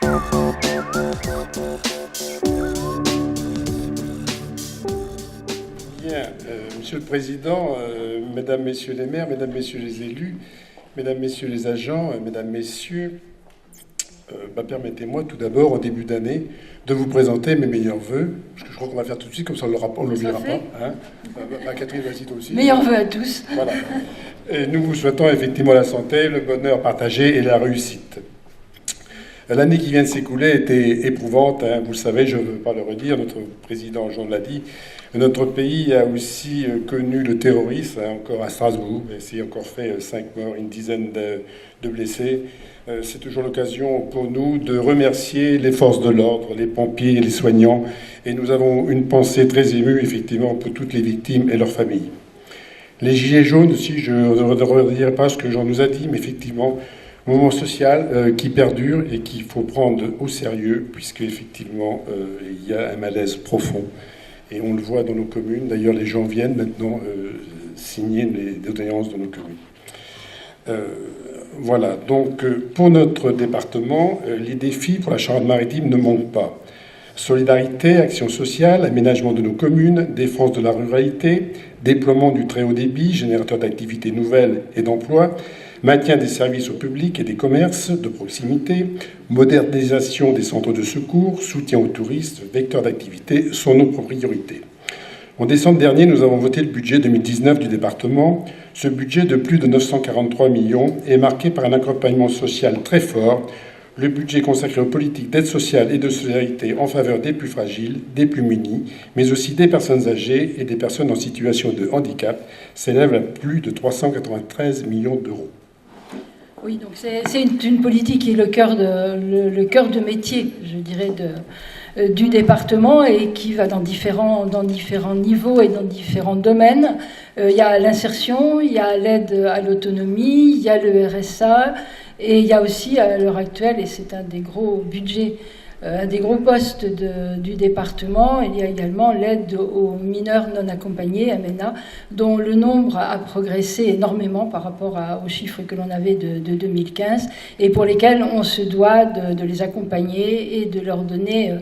Bien, Monsieur le Président, Mesdames, Messieurs les maires, Mesdames, Messieurs les élus, Mesdames, Messieurs les agents, Mesdames, Messieurs, permettez-moi tout d'abord, en début d'année, de vous présenter mes meilleurs vœux, parce que je crois qu'on va faire tout de suite, comme ça on ne l'oubliera pas. Hein. Catherine, vas-y toi aussi. Meilleurs vœux à tous. Voilà. Et nous vous souhaitons effectivement la santé, le bonheur partagé et la réussite. L'année qui vient de s'écouler était éprouvante, hein, vous le savez, je ne veux pas le redire, notre président Jean l'a dit. Notre pays a aussi connu le terrorisme, hein, encore à Strasbourg, et c'est encore fait 5 morts, une dizaine de blessés. C'est toujours l'occasion pour nous de remercier les forces de l'ordre, les pompiers et les soignants, et nous avons une pensée très émue, effectivement, pour toutes les victimes et leurs familles. Les gilets jaunes aussi, je ne redirai pas ce que Jean nous a dit, mais effectivement, moment social qui perdure et qu'il faut prendre au sérieux, puisque effectivement il y a un malaise profond. Et on le voit dans nos communes. D'ailleurs, les gens viennent maintenant signer les doléances dans nos communes. Voilà. Donc, pour notre département, les défis pour la Charente-Maritime ne manquent pas. Solidarité, action sociale, aménagement de nos communes, défense de la ruralité, déploiement du très haut débit, générateur d'activités nouvelles et d'emplois, maintien des services au public et des commerces de proximité, modernisation des centres de secours, soutien aux touristes, vecteurs d'activité sont nos priorités. En décembre dernier, nous avons voté le budget 2019 du département. Ce budget de plus de 943 millions est marqué par un accompagnement social très fort. Le budget consacré aux politiques d'aide sociale et de solidarité en faveur des plus fragiles, des plus munis, mais aussi des personnes âgées et des personnes en situation de handicap s'élève à plus de 393 millions d'euros. Oui, donc c'est une politique qui est le cœur de métier, je dirais, du département et qui va dans différents niveaux et dans différents domaines. Il y a l'insertion, il y a l'aide à l'autonomie, il y a le RSA et il y a aussi à l'heure actuelle, et c'est un des gros budgets, un des gros postes du département, il y a également l'aide aux mineurs non accompagnés, MENA, dont le nombre a progressé énormément par rapport aux chiffres que l'on avait de 2015, et pour lesquels on se doit de les accompagner et de leur donner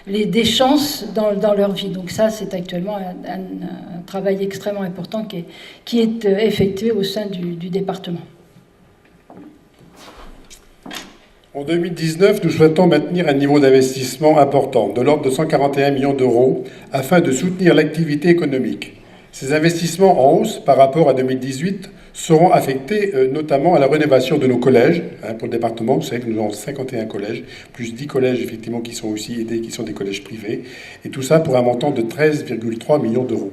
des chances dans leur vie. Donc ça, c'est actuellement un travail extrêmement important qui est effectué au sein du département. En 2019, nous souhaitons maintenir un niveau d'investissement important, de l'ordre de 141 millions d'euros, afin de soutenir l'activité économique. Ces investissements en hausse par rapport à 2018 seront affectés notamment à la rénovation de nos collèges. Pour le département, vous savez que nous avons 51 collèges, plus 10 collèges effectivement qui sont aussi aidés, qui sont des collèges privés, et tout ça pour un montant de 13,3 millions d'euros.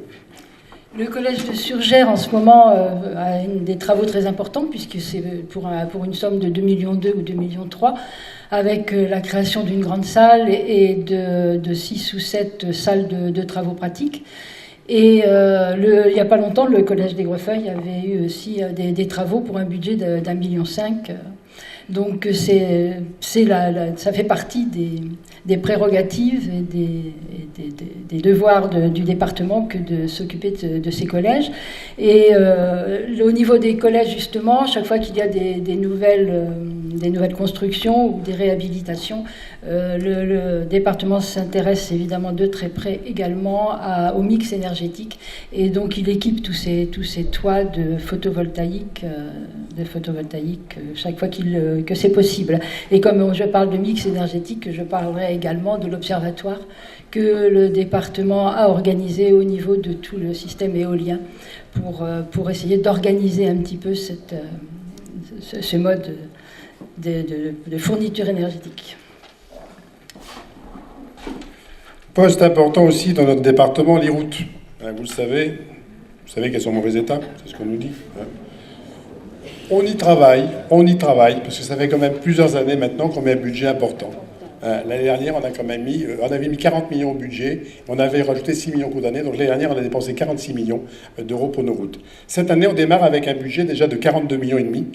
Le collège de Surgères, en ce moment, a des travaux très importants, puisque c'est pour une somme de 2,2 millions ou 2,3 millions, avec la création d'une grande salle et de 6 ou 7 salles de travaux pratiques. Et il n'y a pas longtemps, le collège des Greffeuilles avait eu aussi des travaux pour un budget d'1,5 million. Donc ça fait partie des prérogatives et des devoirs du département que de s'occuper de ces collèges. Et au niveau des collèges, justement, chaque fois qu'il y a des nouvelles constructions ou des réhabilitations, le département s'intéresse évidemment de très près également au mix énergétique. Et donc il équipe tous ces toits de photovoltaïque chaque fois que c'est possible. Et comme je parle de mix énergétique, je parlerai également de l'observatoire que le département a organisé au niveau de tout le système éolien pour essayer d'organiser un petit peu ce mode de fourniture énergétique. Poste important aussi dans notre département, les routes. Vous le savez qu'elles sont en mauvais état, c'est ce qu'on nous dit. On y travaille, parce que ça fait quand même plusieurs années maintenant qu'on met un budget important. L'année dernière, on avait mis 40 millions au budget, on avait rajouté 6 millions condamnés, donc l'année dernière, on a dépensé 46 millions d'euros pour nos routes. Cette année, on démarre avec un budget déjà de 42 millions et demi,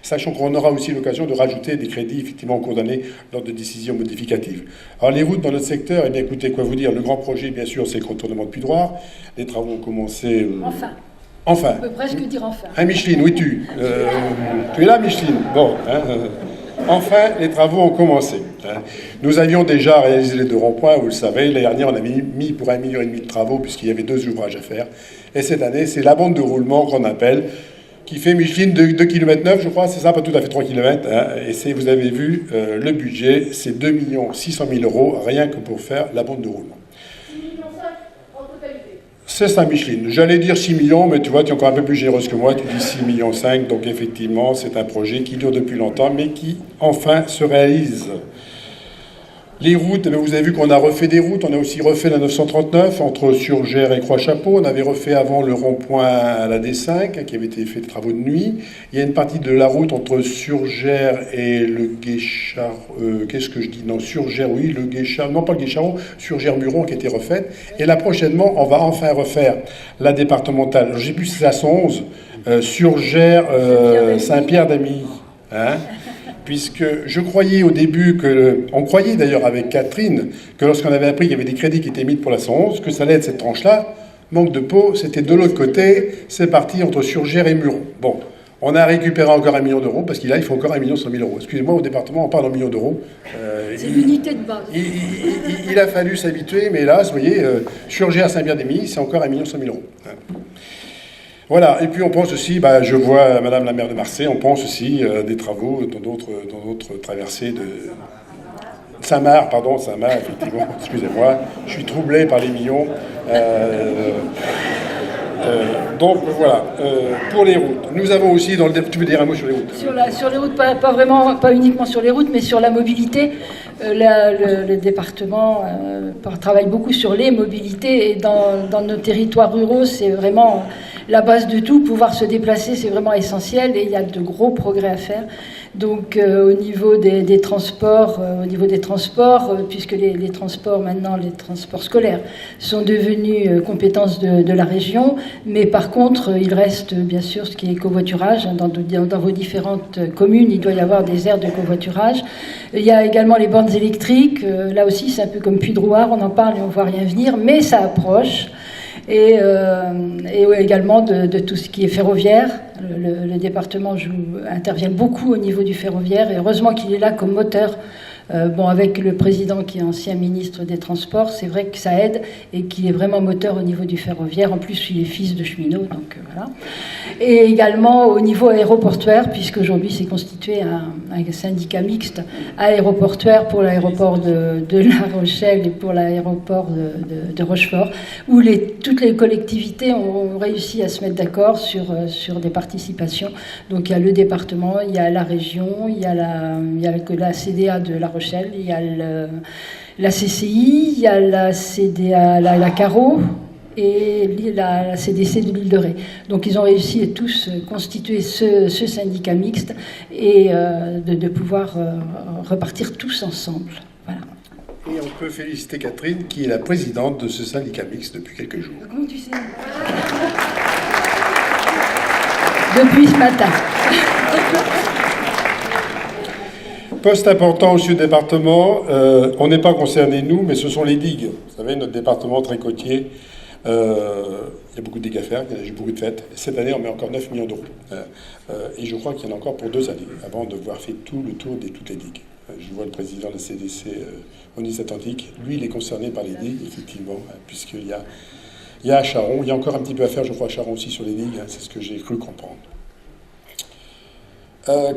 sachant qu'on aura aussi l'occasion de rajouter des crédits effectivement condamnés lors de décisions modificatives. Alors les routes dans notre secteur, eh bien écoutez, quoi vous dire, le grand projet, bien sûr, c'est le contournement de Puy-Droire. Les travaux ont commencé... Enfin. On peut presque dire enfin. Micheline, oui, tu es là, Micheline. Bon, Enfin, les travaux ont commencé. Nous avions déjà réalisé les 2 ronds-points, vous le savez. L'année dernière, on avait mis pour 1,5 million de travaux, puisqu'il y avait 2 ouvrages à faire. Et cette année, c'est la bande de roulement qu'on appelle, qui fait, Micheline, 2,9 km, je crois, c'est ça, pas tout à fait 3 km. Et vous avez vu, le budget, c'est 2 600 000 €, rien que pour faire la bande de roulement. C'est ça, Micheline. J'allais dire 6 millions, mais tu vois, tu es encore un peu plus généreuse que moi, tu dis 6,5 millions. Donc effectivement, c'est un projet qui dure depuis longtemps, mais qui enfin se réalise. Les routes, vous avez vu qu'on a refait des routes. On a aussi refait la 939 entre Surgères et Croix-Chapeau. On avait refait avant le rond-point à la D5, qui avait été fait des travaux de nuit. Il y a une partie de la route entre Surgères et le Guéchard. Qu'est-ce que je dis? Non, Surgères, oui, le Guéchard. Non, pas le Guéchard, Surgères-Muron qui a été refaite. Et là, prochainement, on va enfin refaire la départementale. Je ne sais plus si c'est la 111, Surgères, Saint-Pierre-d'Amy. Hein? Puisque je croyais au début on croyait d'ailleurs avec Catherine, que lorsqu'on avait appris qu'il y avait des crédits qui étaient mis pour la 111, que ça allait être cette tranche-là. Manque de peau, c'était de l'autre côté, c'est parti entre Surgères et Muron. Bon, on a récupéré encore 1 million d'euros, parce qu'il faut encore 1 100 000 €. Excusez-moi, au département, on parle en millions d'euros. C'est l'unité de base. Il a fallu s'habituer, mais là, vous voyez, Surgères, Saint-Pierre-d'Amy, c'est encore 1 100 000 €. Voilà, et puis on pense aussi, je vois Madame la maire de Marseille, on pense aussi des travaux dans d'autres traversées de Saint-Marc, effectivement, excusez-moi, je suis troublé par les millions. Donc voilà, pour les routes. Nous avons aussi, tu veux dire un mot sur les routes? Sur les routes, pas uniquement sur les routes, mais sur la mobilité. Le département travaille beaucoup sur les mobilités, et dans nos territoires ruraux, c'est vraiment la base de tout. Pouvoir se déplacer, c'est vraiment essentiel, et il y a de gros progrès à faire. Donc au niveau des transports, puisque les transports maintenant, les transports scolaires sont devenus compétence de la région, mais par contre il reste bien sûr ce qui est covoiturage. Dans vos différentes communes, il doit y avoir des aires de covoiturage. Il y a également les bornes électriques, là aussi c'est un peu comme Puy-de-Rouard, on en parle et on ne voit rien venir, mais ça approche. Et également de tout ce qui est ferroviaire. Le département intervient beaucoup au niveau du ferroviaire, et heureusement qu'il est là comme moteur. Avec le président qui est ancien ministre des Transports, c'est vrai que ça aide, et qu'il est vraiment moteur au niveau du ferroviaire. En plus, il est fils de cheminot, donc voilà. Et également au niveau aéroportuaire, puisqu'aujourd'hui c'est constitué un syndicat mixte aéroportuaire pour l'aéroport de La Rochelle et pour l'aéroport de Rochefort, où toutes les collectivités ont réussi à se mettre d'accord sur des participations. Donc il y a le département, il y a la région, il y a la CDA de La Rochelle, il y a la CCI, il y a la CDA, la Caro, et la CDC de l'île de Ré. Donc ils ont réussi à tous constituer ce syndicat mixte, et de pouvoir repartir tous ensemble. Voilà. Et on peut féliciter Catherine, qui est la présidente de ce syndicat mixte depuis quelques jours. Comment tu sais? Depuis ce matin. Poste important aussi au département, on n'est pas concernés nous, mais ce sont les digues. Vous savez, notre département très côtier, il y a beaucoup de digues à faire, il y a eu beaucoup de fêtes. Cette année, on met encore 9 millions d'euros. Et je crois qu'il y en a encore pour 2 années, avant de voir fait tout le tour de toutes les digues. Je vois le président de la CDC au Nice Atlantique. Lui, il est concerné par les digues, effectivement, puisqu'il y a à Charon. Il y a encore un petit peu à faire, je crois, à Charon aussi sur les digues. C'est ce que j'ai cru comprendre.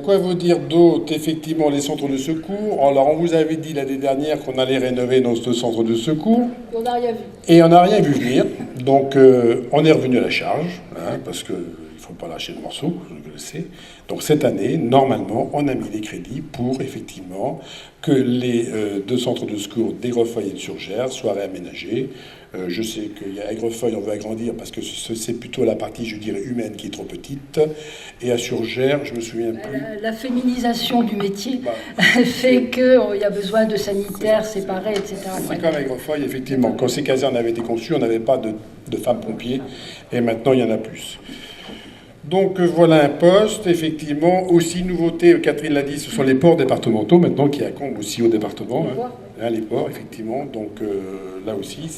Quoi vous dire d'autre? Effectivement, les centres de secours. Alors, on vous avait dit l'année dernière qu'on allait rénover nos 2 centres de secours. On n'a rien vu. Et on n'a rien vu venir. Donc, on est revenu à la charge, parce qu'il ne faut pas lâcher le morceau, je le sais. Donc, cette année, normalement, on a mis les crédits pour, effectivement, que les 2 centres de secours d'Aigrefeuille et de Surgères soient réaménagés. Je sais qu'il y a Aigrefeuille, on veut agrandir parce que c'est plutôt la partie, je dirais, humaine qui est trop petite. Et à Surgères, je me souviens plus. La féminisation du métier fait qu'il y a besoin de sanitaires séparés, etc. C'est comme Aigrefeuille, effectivement. Quand ces casernes avaient été conçues, on n'avait pas de femmes pompiers. Et maintenant, il y en a plus. Donc voilà un poste, effectivement. Aussi, nouveauté, Catherine l'a dit, ce sont les ports départementaux maintenant qui incombent aussi au département. Les ports, effectivement. Donc là aussi,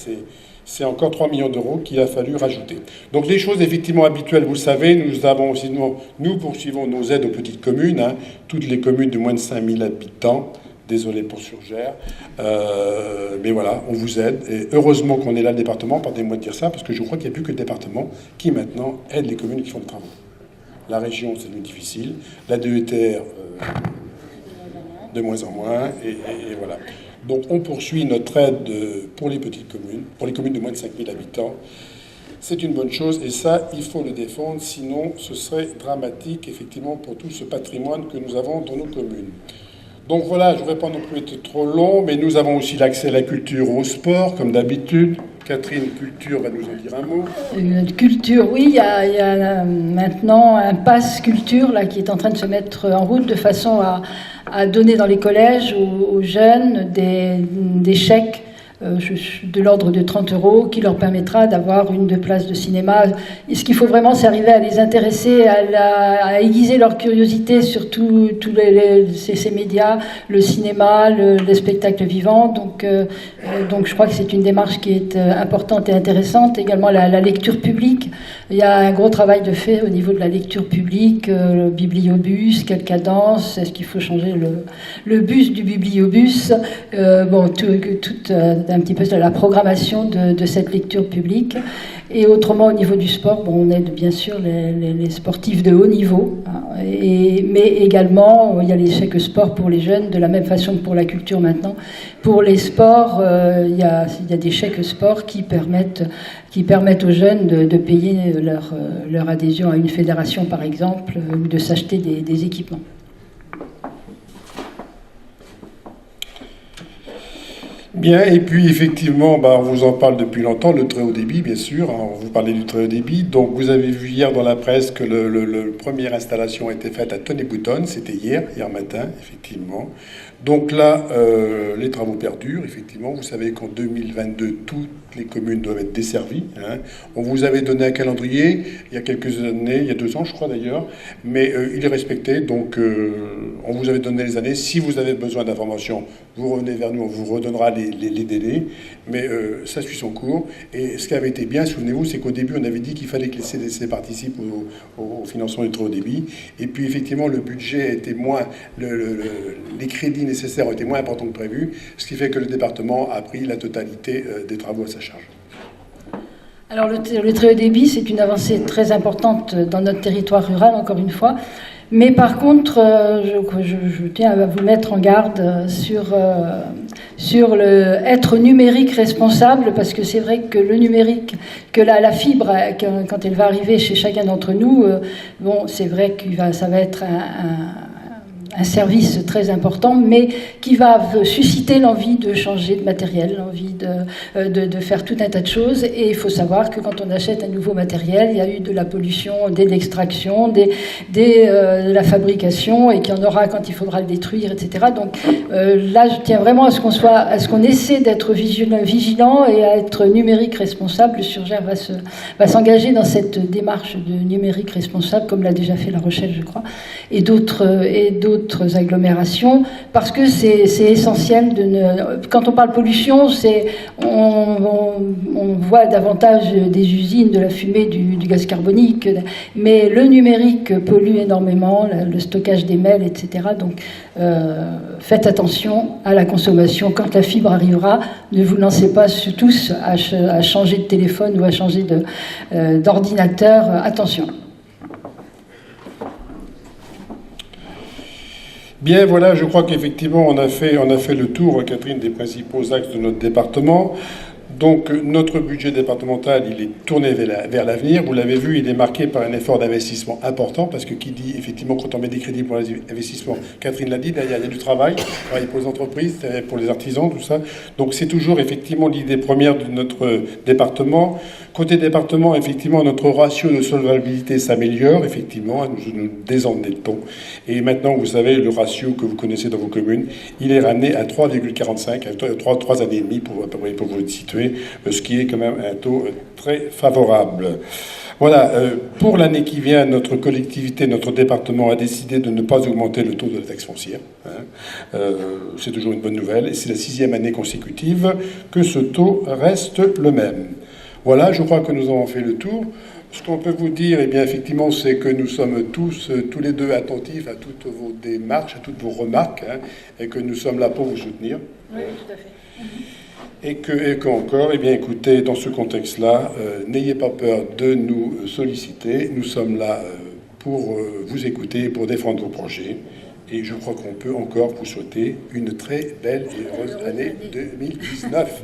c'est encore 3 millions d'euros qu'il a fallu rajouter. Donc les choses effectivement habituelles, vous le savez, nous poursuivons nos aides aux petites communes, hein, toutes les communes de moins de 5000 habitants. Désolé pour Surgères, mais voilà, on vous aide. Et heureusement qu'on est là, le département, pardonnez-moi de dire ça, parce que je crois qu'il n'y a plus que le département qui maintenant aide les communes qui font le travail. La région, c'est plus difficile. La DETR, de moins en moins, et voilà. Donc on poursuit notre aide pour les petites communes, pour les communes de moins de 5000 habitants. C'est une bonne chose, et ça, il faut le défendre, sinon ce serait dramatique, effectivement, pour tout ce patrimoine que nous avons dans nos communes. Donc voilà, je ne voudrais pas non plus être trop long, mais nous avons aussi l'accès à la culture, au sport, comme d'habitude. Catherine, culture, va nous en dire un mot. Culture, oui, il y a maintenant un pass culture là, qui est en train de se mettre en route de façon à donner dans les collèges aux jeunes des chèques de l'ordre de 30 € qui leur permettra d'avoir 1 ou 2 places de cinéma. Et ce qu'il faut vraiment, c'est arriver à les intéresser, à aiguiser leur curiosité sur tous ces médias, le cinéma, les spectacles vivants. Donc je crois que c'est une démarche qui est importante et intéressante. Également la lecture publique. Il y a un gros travail de fait au niveau de la lecture publique, le bibliobus, quelle cadence, est-ce qu'il faut changer le bus du bibliobus, un petit peu de la programmation de cette lecture publique. Et autrement, au niveau du sport, on aide bien sûr les sportifs de haut niveau, hein, mais également, il y a les chèques sport pour les jeunes, de la même façon que pour la culture maintenant. Pour les sports, il y a des chèques sport qui permettent aux jeunes de payer leur adhésion à une fédération, par exemple, ou de s'acheter des équipements. Bien, et puis effectivement, on vous en parle depuis longtemps, le très haut débit, bien sûr, hein, on vous parlait du très haut débit. Donc vous avez vu hier dans la presse que la première installation a été faite à Tonnay-Boutonne, c'était hier matin, effectivement. Donc là, les travaux perdurent, effectivement. Vous savez qu'en 2022, toutes les communes doivent être desservies, hein. On vous avait donné un calendrier il y a quelques années, il y a 2 ans, je crois d'ailleurs, mais il est respecté. Donc on vous avait donné les années. Si vous avez besoin d'informations, vous revenez vers nous, on vous redonnera les délais. Mais ça suit son cours. Et ce qui avait été bien, souvenez-vous, c'est qu'au début, on avait dit qu'il fallait que les CDC participent au financement du très haut débit. Et puis effectivement, le budget était moins... les crédits nécessaires ont été moins importants que prévu, ce qui fait que le département a pris la totalité des travaux à sa charge. Alors le très haut débit, c'est une avancée très importante dans notre territoire rural, encore une fois. Mais par contre, je tiens à vous mettre en garde sur le être numérique responsable, parce que c'est vrai que le numérique, que la fibre, quand elle va arriver chez chacun d'entre nous, c'est vrai que ça va être un service très important, mais qui va susciter l'envie de changer de matériel, l'envie de faire tout un tas de choses. Et il faut savoir que quand on achète un nouveau matériel, il y a eu de la pollution dès l'extraction, de la fabrication, et qu'il y en aura quand il faudra le détruire, etc. Donc là, je tiens vraiment à ce qu'on essaie d'être vigilant et à être numérique responsable. Le Surgères va s'engager dans cette démarche de numérique responsable, comme l'a déjà fait La Rochelle, je crois, et d'autres agglomérations, parce que c'est essentiel quand on parle pollution, on voit davantage des usines, de la fumée, du gaz carbonique, mais le numérique pollue énormément, le stockage des mails, etc. Donc faites attention à la consommation. Quand la fibre arrivera, ne vous lancez pas tous à changer de téléphone ou à changer d'ordinateur. Attention. Bien, voilà, je crois qu'effectivement, on a fait le tour, Catherine, des principaux axes de notre département. Donc, notre budget départemental, il est tourné vers l'avenir. Vous l'avez vu, il est marqué par un effort d'investissement important, parce que qui dit, effectivement, quand on met des crédits pour les investissements, Catherine l'a dit, derrière, il y a du travail pour les entreprises, pour les artisans, tout ça. Donc, c'est toujours, effectivement, l'idée première de notre département. Côté département, effectivement, notre ratio de solvabilité s'améliore, effectivement, nous désendettons. Et maintenant, vous savez, le ratio que vous connaissez dans vos communes, il est ramené à 3,45, à 3 années et demie, pour vous le situer. projet, ce qui est quand même un taux très favorable. Voilà, pour l'année qui vient, notre collectivité, notre département a décidé de ne pas augmenter le taux de la taxe foncière. C'est toujours une bonne nouvelle, et c'est la 6e année consécutive que ce taux reste le même. Voilà, je crois que nous avons fait le tour. Ce qu'on peut vous dire, eh bien, effectivement, c'est que nous sommes tous les deux attentifs à toutes vos démarches, à toutes vos remarques, et que nous sommes là pour vous soutenir. Oui, tout à fait. Et qu'encore, eh bien, écoutez, dans ce contexte-là, n'ayez pas peur de nous solliciter. Nous sommes là pour vous écouter, pour défendre vos projets. Et je crois qu'on peut encore vous souhaiter une très belle et heureuse année 2019.